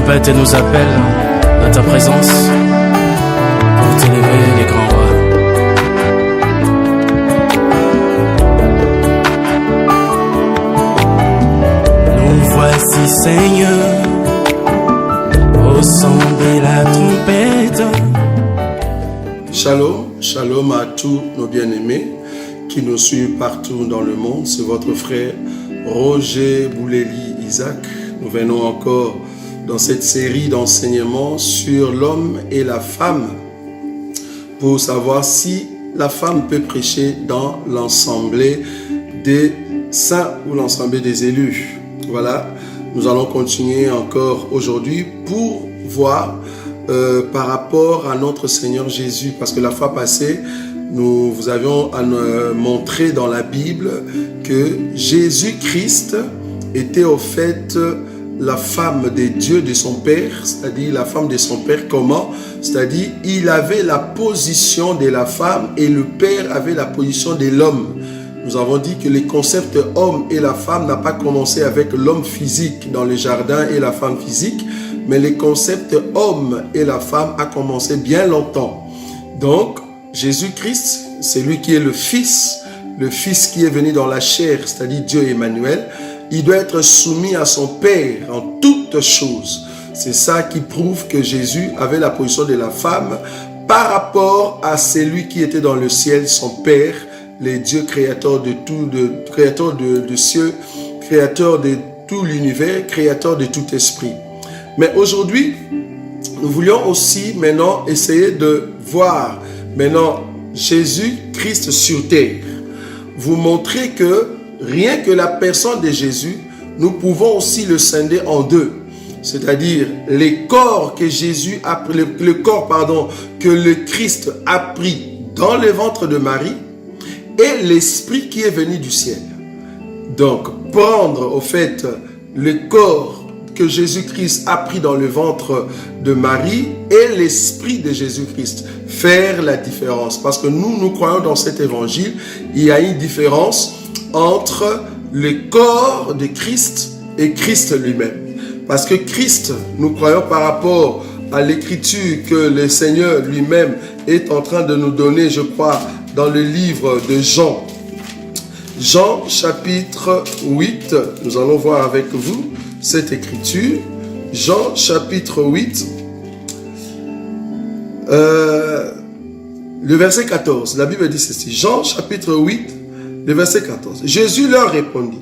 trompette et nous appelle à ta présence pour t'élever les grands rois. Nous voici Seigneur, au son de la trompette. Shalom, shalom à tous nos bien-aimés qui nous suivent partout dans le monde. C'est votre frère Roger Bouleli Isaac. Nous venons encore dans cette série d'enseignements sur l'homme et la femme pour savoir si la femme peut prêcher dans l'assemblée des saints ou l'assemblée des élus. Voilà, nous allons continuer encore aujourd'hui pour voir par rapport à notre Seigneur Jésus, parce que la fois passée, nous vous avions montré dans la Bible que Jésus-Christ était au fait la femme de Dieu, de son Père, c'est-à-dire la femme de son Père. Comment? C'est-à-dire il avait la position de la femme et le Père avait la position de l'homme. Nous avons dit que les concepts homme et la femme n'a pas commencé avec l'homme physique dans le jardin et la femme physique, mais les concepts homme et la femme a commencé bien longtemps. Donc, Jésus-Christ, c'est lui qui est le Fils qui est venu dans la chair, c'est-à-dire Dieu Emmanuel. Il doit être soumis à son Père en toutes choses. C'est ça qui prouve que Jésus avait la position de la femme par rapport à celui qui était dans le ciel, son Père, le Dieu créateur de tout, créateur de cieux, créateur de tout l'univers, créateur de tout esprit. Mais aujourd'hui, nous voulions aussi maintenant essayer de voir maintenant Jésus-Christ sur terre. Vous montrer que rien que la personne de Jésus, nous pouvons aussi le scinder en deux. C'est-à-dire les corps que Jésus a pris, le corps que le Christ a pris dans le ventre de Marie et l'esprit qui est venu du ciel. Donc prendre au fait le corps que Jésus-Christ a pris dans le ventre de Marie et l'esprit de Jésus-Christ. Faire la différence. Parce que nous croyons dans cet évangile, il y a une différence entre le corps de Christ et Christ lui-même. Parce que Christ, nous croyons par rapport à l'écriture que le Seigneur lui-même est en train de nous donner, je crois, dans le livre de Jean. Jean chapitre 8, nous allons voir avec vous cette écriture. Jean chapitre 8, le verset 14. La Bible dit ceci. Jean chapitre 8, le verset 14. Jésus leur répondit: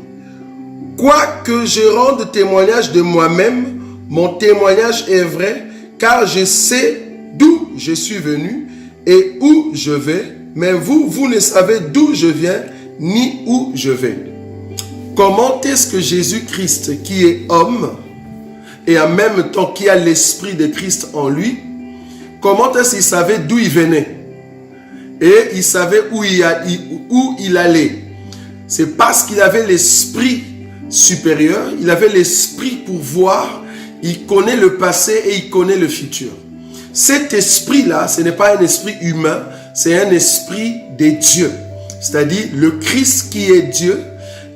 quoique je rende témoignage de moi-même, mon témoignage est vrai, car je sais d'où je suis venu et où je vais, mais vous ne savez d'où je viens ni où je vais. Comment est-ce que Jésus-Christ, qui est homme et en même temps qui a l'esprit de Christ en lui, comment est-ce qu'il savait d'où il venait et il savait où il allait? C'est parce qu'il avait l'esprit supérieur, il avait l'esprit pour voir, il connaît le passé et il connaît le futur. Cet esprit-là, ce n'est pas un esprit humain, c'est un esprit de Dieu. C'est-à-dire le Christ qui est Dieu,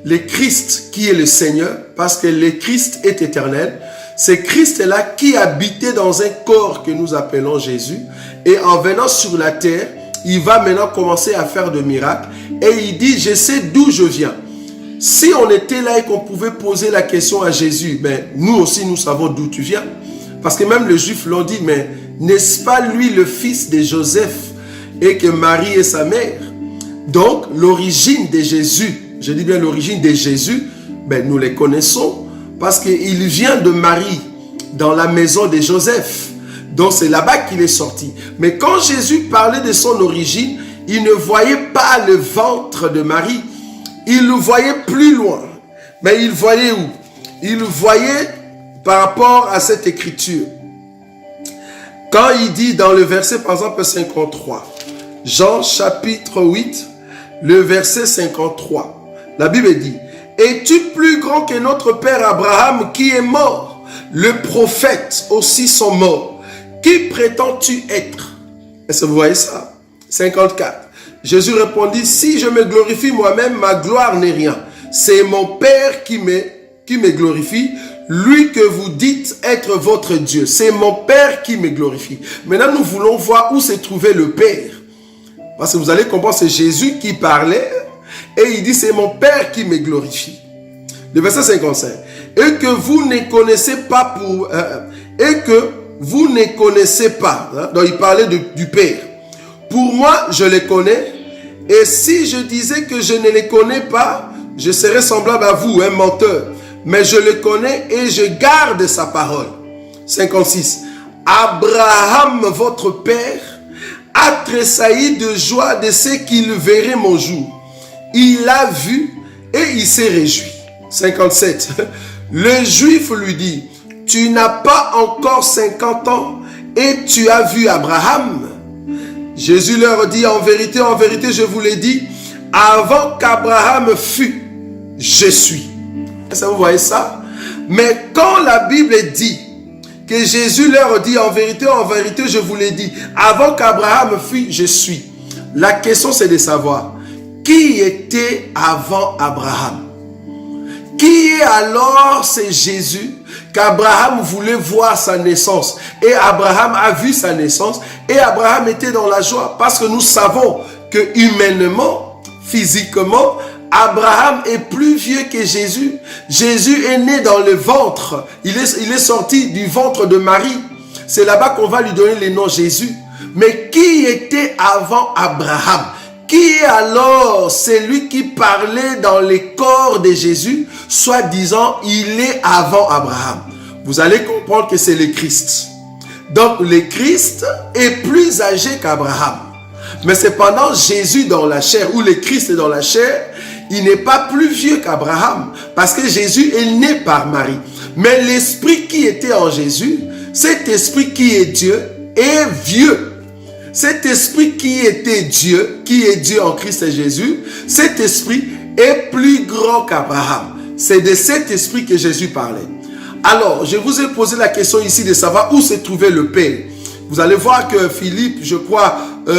le Christ qui est le Seigneur, parce que le Christ est éternel. C'est Christ-là qui habitait dans un corps que nous appelons Jésus. Et en venant sur la terre, il va maintenant commencer à faire de miracles. Et il dit, je sais d'où je viens. Si on était là et qu'on pouvait poser la question à Jésus, ben, nous aussi nous savons d'où tu viens. Parce que même les Juifs l'ont dit, mais n'est-ce pas lui le fils de Joseph et que Marie est sa mère? Donc l'origine de Jésus, je dis bien l'origine de Jésus, ben, nous les connaissons parce qu'il vient de Marie dans la maison de Joseph. Donc c'est là-bas qu'il est sorti. Mais quand Jésus parlait de son origine, il ne voyait pas le ventre de Marie. Il le voyait plus loin. Mais il voyait où? Il voyait par rapport à cette écriture. Quand il dit dans le verset par exemple 53, Jean chapitre 8, le verset 53, la Bible dit: es-tu plus grand que notre père Abraham qui est mort? Le prophète aussi sont morts. Qui prétends-tu être? Est-ce que vous voyez ça? 54. Jésus répondit: si je me glorifie moi-même, ma gloire n'est rien. C'est mon Père qui me glorifie, lui que vous dites être votre Dieu. C'est mon Père qui me glorifie. Maintenant, nous voulons voir où s'est trouvé le Père. Parce que vous allez comprendre, c'est Jésus qui parlait et il dit, c'est mon Père qui me glorifie. Le verset 55. Et que vous ne connaissez pas hein? Donc il parlait du Père. Pour moi, je les connais. Et si je disais que je ne les connais pas, je serais semblable à vous, un menteur. Mais je le connais et je garde sa parole. 56. Abraham, votre père, a tressailli de joie de ce qu'il verrait mon jour. Il a vu et il s'est réjoui. 57. Le Juif lui dit, tu n'as pas encore 50 ans et tu as vu Abraham. Jésus leur dit, en vérité, je vous l'ai dit, avant qu'Abraham fût, je suis. Ça, vous voyez ça? Mais quand la Bible dit que Jésus leur dit, en vérité, je vous l'ai dit, avant qu'Abraham fût, je suis. La question, c'est de savoir, qui était avant Abraham? Qui est alors c'est Jésus qu'Abraham voulait voir sa naissance et Abraham a vu sa naissance et Abraham était dans la joie parce que nous savons que humainement, physiquement, Abraham est plus vieux que Jésus. Jésus est né dans le ventre. Il est sorti du ventre de Marie. C'est là-bas qu'on va lui donner le nom Jésus. Mais qui était avant Abraham? Qui est alors celui qui parlait dans les corps de Jésus, soit disant il est avant Abraham? Vous allez comprendre que c'est le Christ. Donc le Christ est plus âgé qu'Abraham. Mais cependant Jésus dans la chair, ou le Christ dans la chair, il n'est pas plus vieux qu'Abraham, parce que Jésus est né par Marie. Mais l'esprit qui était en Jésus, cet esprit qui est Dieu, est vieux. Cet esprit qui était Dieu, qui est Dieu en Christ et Jésus, cet esprit est plus grand qu'Abraham. C'est de cet esprit que Jésus parlait. Alors, je vous ai posé la question ici de savoir où se trouvait le Père. Vous allez voir que Philippe, je crois, ou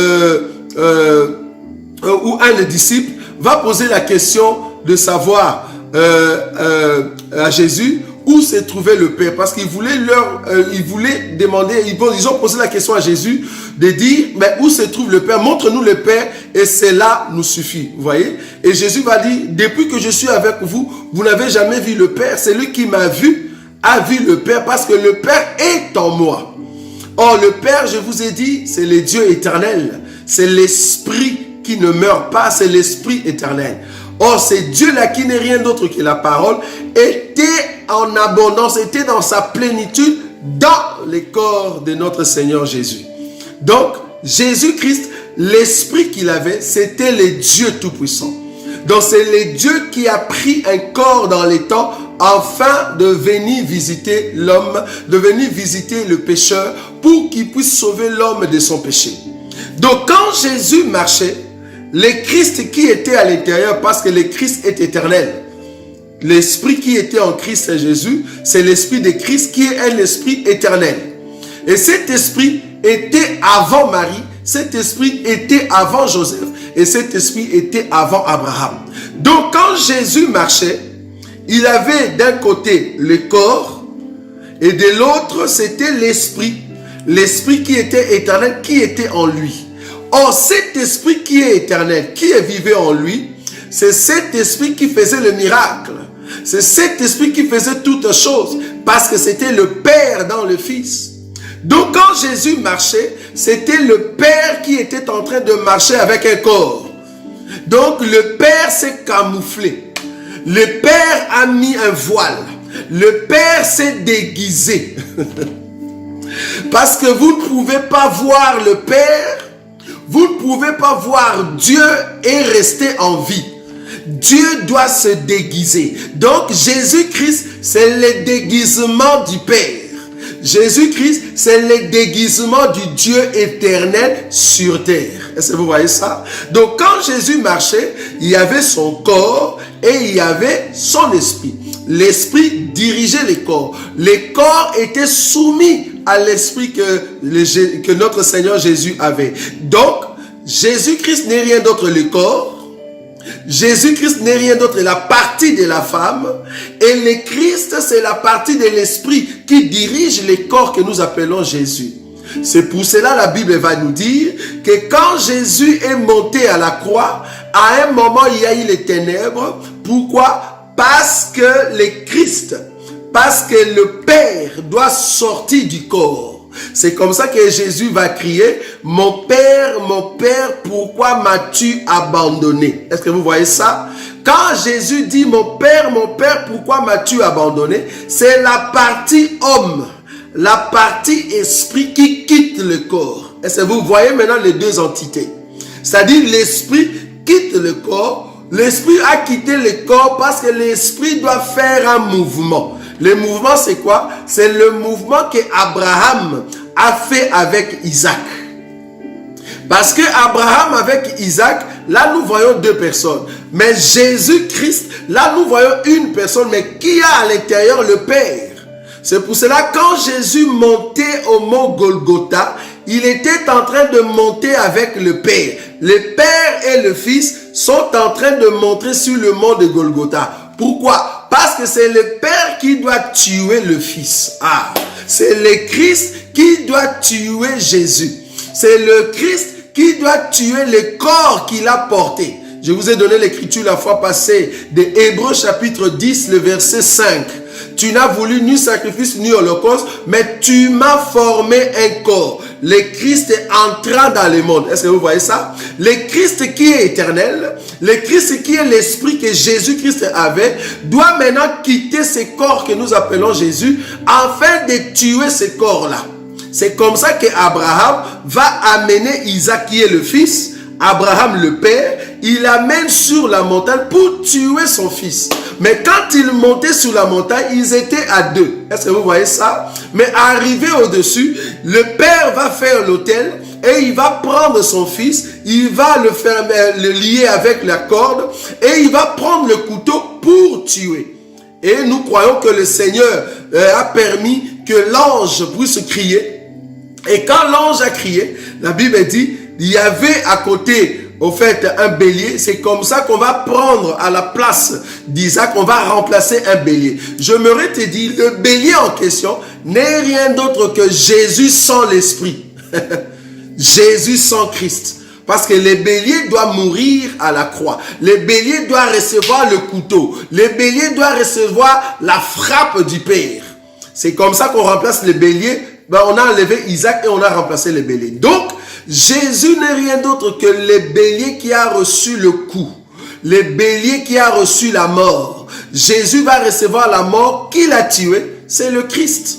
un des disciples, va poser la question de savoir à Jésus où se trouvait le Père, parce qu'il voulait demander, ils ont posé la question à Jésus de dire, mais où se trouve le Père? Montre-nous le Père et cela nous suffit. Vous voyez? Et Jésus va dire, depuis que je suis avec vous, vous n'avez jamais vu le Père. Celui qui m'a vu a vu le Père, parce que le Père est en moi. Or, le Père, je vous ai dit, c'est le Dieu éternel. C'est l'Esprit qui ne meurt pas, c'est l'Esprit éternel. Or, c'est Dieu-là qui n'est rien d'autre que la parole, était en abondance, était dans sa plénitude dans les corps de notre Seigneur Jésus. Donc, Jésus-Christ, l'Esprit qu'il avait, c'était le Dieu Tout-Puissant. Donc, c'est le Dieu qui a pris un corps dans les temps afin de venir visiter l'homme, de venir visiter le pécheur pour qu'il puisse sauver l'homme de son péché. Donc, quand Jésus marchait, le Christ qui était à l'intérieur, parce que le Christ est éternel, l'esprit qui était en Christ et Jésus, c'est l'esprit de Christ qui est un esprit éternel. Et cet esprit était avant Marie, cet esprit était avant Joseph, et cet esprit était avant Abraham. Donc quand Jésus marchait, il avait d'un côté le corps, et de l'autre c'était l'esprit qui était éternel, qui était en lui. Or, cet esprit qui est éternel, qui vivait en lui, c'est cet esprit qui faisait le miracle. C'est cet esprit qui faisait toutes choses, parce que c'était le Père dans le Fils. Donc, quand Jésus marchait, c'était le Père qui était en train de marcher avec un corps. Donc, le Père s'est camouflé. Le Père a mis un voile. Le Père s'est déguisé. Parce que vous ne pouvez pas voir le Père, vous ne pouvez pas voir Dieu et rester en vie. Dieu doit se déguiser. Donc Jésus-Christ, c'est le déguisement du Père. Jésus-Christ, c'est le déguisement du Dieu éternel sur terre. Est-ce que vous voyez ça? Donc quand Jésus marchait, il y avait son corps et il y avait son esprit. L'esprit dirigeait les corps. Les corps étaient soumis à l'esprit que notre Seigneur Jésus avait. Donc, Jésus-Christ n'est rien d'autre le corps. Jésus-Christ n'est rien d'autre que la partie de la femme et le Christ, c'est la partie de l'esprit qui dirige les corps que nous appelons Jésus. C'est pour cela la Bible va nous dire que quand Jésus est monté à la croix, à un moment il y a eu les ténèbres. Pourquoi? Parce que le Christ, parce que le Père doit sortir du corps. C'est comme ça que Jésus va crier, mon Père, pourquoi m'as-tu abandonné? Est-ce que vous voyez ça? Quand Jésus dit, mon Père, pourquoi m'as-tu abandonné? C'est la partie homme, la partie esprit qui quitte le corps. Est-ce que vous voyez maintenant les deux entités? C'est-à-dire l'esprit quitte le corps. L'esprit a quitté le corps parce que l'esprit doit faire un mouvement. Le mouvement, c'est quoi? C'est le mouvement qu'Abraham a fait avec Isaac. Parce que Abraham avec Isaac, là nous voyons deux personnes. Mais Jésus-Christ, là nous voyons une personne, mais qui a à l'intérieur le Père. C'est pour cela quand Jésus montait au mont Golgotha, il était en train de monter avec le Père. Le Père et le Fils sont en train de monter sur le mont de Golgotha. Pourquoi? Parce que c'est le Père qui doit tuer le Fils. C'est le Christ qui doit tuer Jésus. C'est le Christ qui doit tuer le corps qu'il a porté. Je vous ai donné l'écriture la fois passée de Hébreux chapitre 10, le verset 5. Tu n'as voulu ni sacrifice ni holocauste, mais tu m'as formé un corps. Le Christ est entrant dans le monde. Est-ce que vous voyez ça? Le Christ qui est éternel, le Christ qui est l'esprit que Jésus-Christ avait, doit maintenant quitter ce corps que nous appelons Jésus, afin de tuer ce corps-là. C'est comme ça qu'Abraham va amener Isaac qui est le fils, Abraham le père, il l'amène sur la montagne pour tuer son fils. Mais quand il montait sur la montagne, ils étaient à deux. Est-ce que vous voyez ça? Mais arrivé au-dessus, le père va faire l'autel et il va prendre son fils, il va le lier avec la corde et il va prendre le couteau pour tuer. Et nous croyons que le Seigneur a permis que l'ange puisse crier. Et quand l'ange a crié, la Bible dit, il y avait à côté, au fait, un bélier. C'est comme ça qu'on va prendre à la place d'Isaac, on va remplacer un bélier. J'aimerais te dire, le bélier en question n'est rien d'autre que Jésus sans l'esprit. Jésus sans Christ. Parce que le bélier doit mourir à la croix. Le bélier doit recevoir le couteau. Le bélier doit recevoir la frappe du Père. C'est comme ça qu'on remplace le bélier. On a enlevé Isaac et on a remplacé le bélier. Donc, Jésus n'est rien d'autre que le bélier qui a reçu le coup. Le bélier qui a reçu la mort. Jésus va recevoir la mort. Qui l'a tué? C'est le Christ.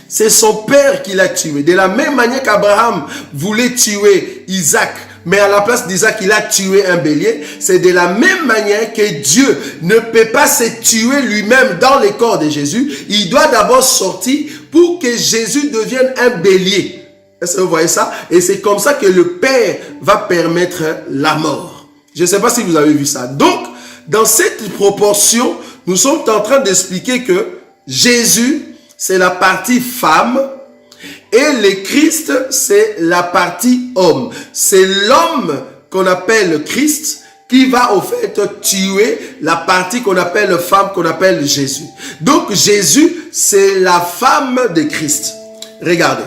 C'est son père qui l'a tué. De la même manière qu'Abraham voulait tuer Isaac, mais à la place d'Isaac, il a tué un bélier. C'est de la même manière que Dieu ne peut pas se tuer lui-même dans le corps de Jésus. Il doit d'abord sortir pour que Jésus devienne un bélier. Est-ce que vous voyez ça? Et c'est comme ça que le Père va permettre la mort. Je ne sais pas si vous avez vu ça. Donc, dans cette proportion, nous sommes en train d'expliquer que Jésus, c'est la partie femme et le Christ, c'est la partie homme. C'est l'homme qu'on appelle Christ qui va au fait tuer la partie qu'on appelle femme, qu'on appelle Jésus. Donc Jésus, c'est la femme de Christ. Regardez.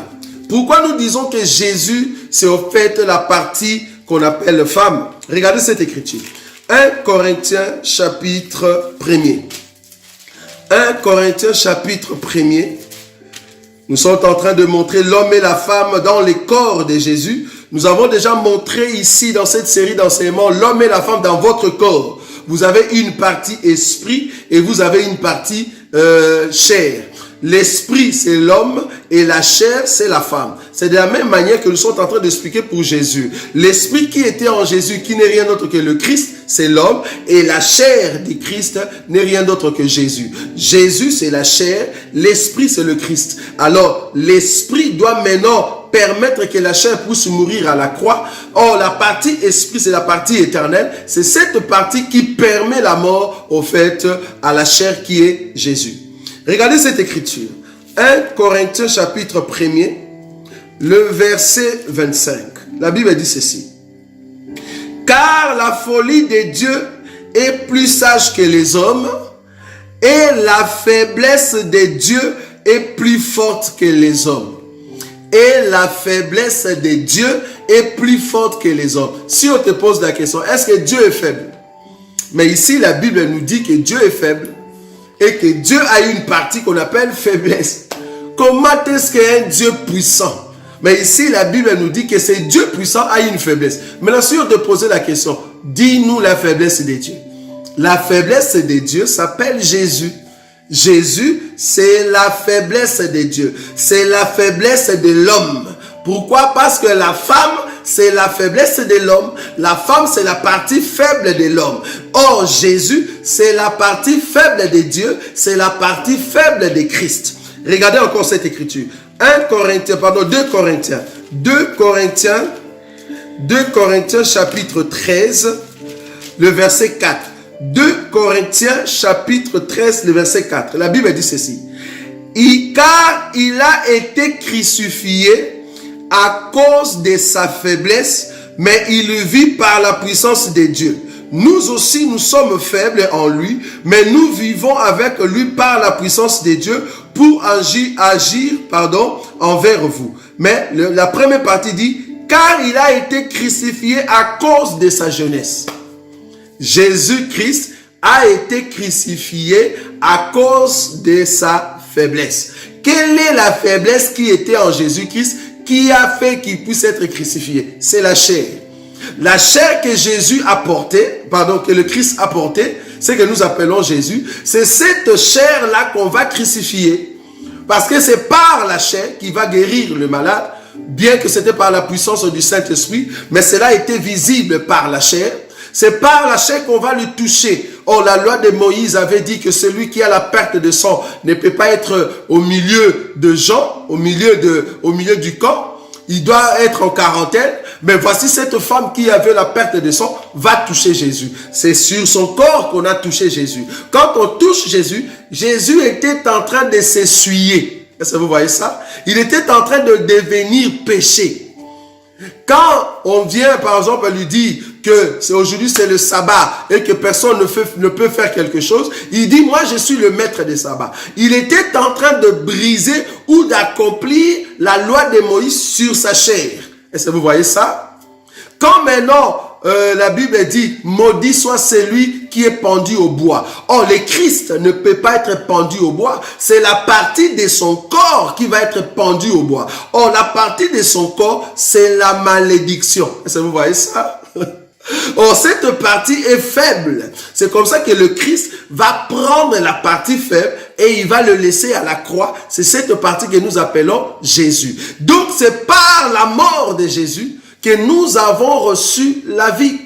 Pourquoi nous disons que Jésus, c'est au fait la partie qu'on appelle femme? Regardez cette écriture. 1 Corinthiens chapitre 1er. 1 Corinthiens chapitre 1er. Nous sommes en train de montrer l'homme et la femme dans les corps de Jésus. Nous avons déjà montré ici dans cette série d'enseignements l'homme et la femme dans votre corps. Vous avez une partie esprit et vous avez une partie chair. L'esprit, c'est l'homme et la chair, c'est la femme. C'est de la même manière que nous sommes en train d'expliquer pour Jésus. L'esprit qui était en Jésus, qui n'est rien d'autre que le Christ, c'est l'homme. Et la chair du Christ n'est rien d'autre que Jésus. Jésus, c'est la chair. L'esprit, c'est le Christ. Alors, l'esprit doit maintenant permettre que la chair puisse mourir à la croix. Or, la partie esprit, c'est la partie éternelle. C'est cette partie qui permet la mort, au fait, à la chair qui est Jésus. Regardez cette écriture. 1 Corinthiens chapitre 1er, le verset 25. La Bible dit ceci. Car la folie de Dieu est plus sage que les hommes et la faiblesse de Dieu est plus forte que les hommes. Et la faiblesse de Dieu est plus forte que les hommes. Si on te pose la question, est-ce que Dieu est faible? Mais ici, la Bible nous dit que Dieu est faible et que Dieu a une partie qu'on appelle faiblesse. Comment est-ce qu'un Dieu puissant? Mais ici, la Bible nous dit que c'est Dieu puissant a une faiblesse. Maintenant, si on te posait la question, dis-nous la faiblesse de Dieu. La faiblesse de Dieu s'appelle Jésus. Jésus, c'est la faiblesse de Dieu. C'est la faiblesse de l'homme. Pourquoi? Parce que la femme, c'est la faiblesse de l'homme. La femme, c'est la partie faible de l'homme. Or, Jésus, c'est la partie faible de Dieu. C'est la partie faible de Christ. Regardez encore cette écriture. 2 Corinthiens chapitre 13, le verset 4. 2 Corinthiens chapitre 13, le verset 4. La Bible dit ceci. Car il a été crucifié à cause de sa faiblesse, mais il vit par la puissance de Dieu. Nous aussi, nous sommes faibles en lui, mais nous vivons avec lui par la puissance de Dieu pour agir envers vous. Mais la première partie dit, car il a été crucifié à cause de sa jeunesse. Jésus-Christ a été crucifié à cause de sa faiblesse. Quelle est la faiblesse qui était en Jésus-Christ qui a fait qu'il puisse être crucifié? C'est la chair. La chair que Jésus a portée, que le Christ a portée, c'est que nous appelons Jésus, c'est cette chair-là qu'on va crucifier. Parce que c'est par la chair qui va guérir le malade, bien que c'était par la puissance du Saint-Esprit, mais cela était visible par la chair. C'est par la chair qu'on va le toucher. Or, la loi de Moïse avait dit que celui qui a la perte de sang ne peut pas être au milieu de gens, au milieu du camp. Il doit être en quarantaine. Mais voici cette femme qui avait la perte de sang va toucher Jésus. C'est sur son corps qu'on a touché Jésus. Quand on touche Jésus, Jésus était en train de s'essuyer. Est-ce que vous voyez ça? Il était en train de devenir péché. Quand on vient, par exemple, lui dire que aujourd'hui c'est le sabbat et que personne ne peut faire quelque chose, il dit, moi je suis le maître des sabbats. Il était en train de briser ou d'accomplir la loi de Moïse sur sa chair. Est-ce que vous voyez ça? Quand maintenant, la Bible dit, maudit soit celui qui est pendu au bois. Or, le Christ ne peut pas être pendu au bois. C'est la partie de son corps qui va être pendue au bois. Or, la partie de son corps, c'est la malédiction. Est-ce que vous voyez ça? Or, cette partie est faible. C'est comme ça que le Christ va prendre la partie faible et il va le laisser à la croix. C'est cette partie que nous appelons Jésus. Donc, c'est par la mort de Jésus que nous avons reçu la vie.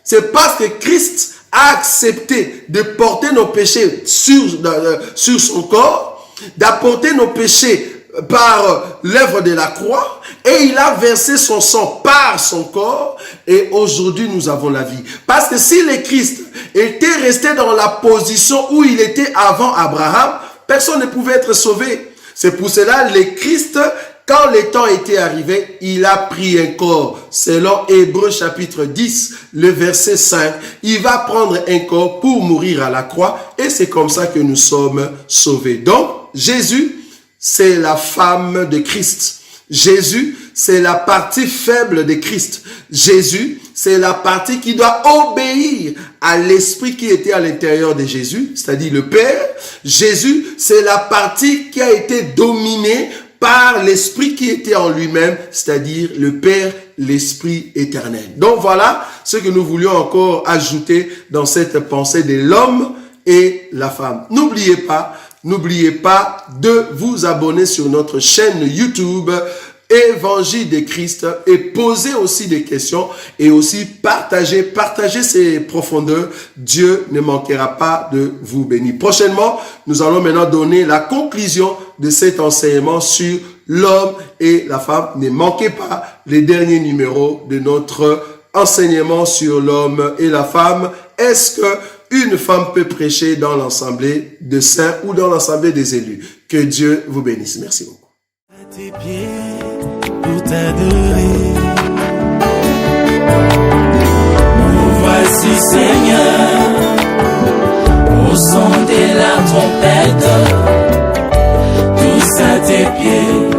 C'est parce que Christ a accepté de porter nos péchés sur son corps, d'apporter nos péchés par l'œuvre de la croix, et il a versé son sang par son corps, et aujourd'hui nous avons la vie. Parce que si le Christ était resté dans la position où il était avant Abraham, personne ne pouvait être sauvé. C'est pour cela le Christ, quand le temps était arrivé, il a pris un corps. Selon Hébreux chapitre 10, le verset 5, il va prendre un corps pour mourir à la croix, et c'est comme ça que nous sommes sauvés. Donc, Jésus, c'est la femme de Christ. Jésus, c'est la partie faible de Christ. Jésus, c'est la partie qui doit obéir à l'esprit qui était à l'intérieur de Jésus, c'est-à-dire le Père. Jésus, c'est la partie qui a été dominée par l'esprit qui était en lui-même, c'est-à-dire le Père, l'Esprit éternel. Donc voilà ce que nous voulions encore ajouter dans cette pensée de l'homme et la femme. N'oubliez pas de vous abonner sur notre chaîne YouTube Évangile de Christ et poser aussi des questions et aussi partager ces profondeurs. Dieu ne manquera pas de vous bénir. Prochainement, nous allons maintenant donner la conclusion de cet enseignement sur l'homme et la femme. Ne manquez pas les derniers numéros de notre enseignement sur l'homme et la femme. Est-ce que une femme peut prêcher dans l'assemblée de saints ou dans l'assemblée des élus? Que Dieu vous bénisse. Merci beaucoup. À tes pieds pour t'adorer. Nous voici, Seigneur. trompette, tous à tes pieds.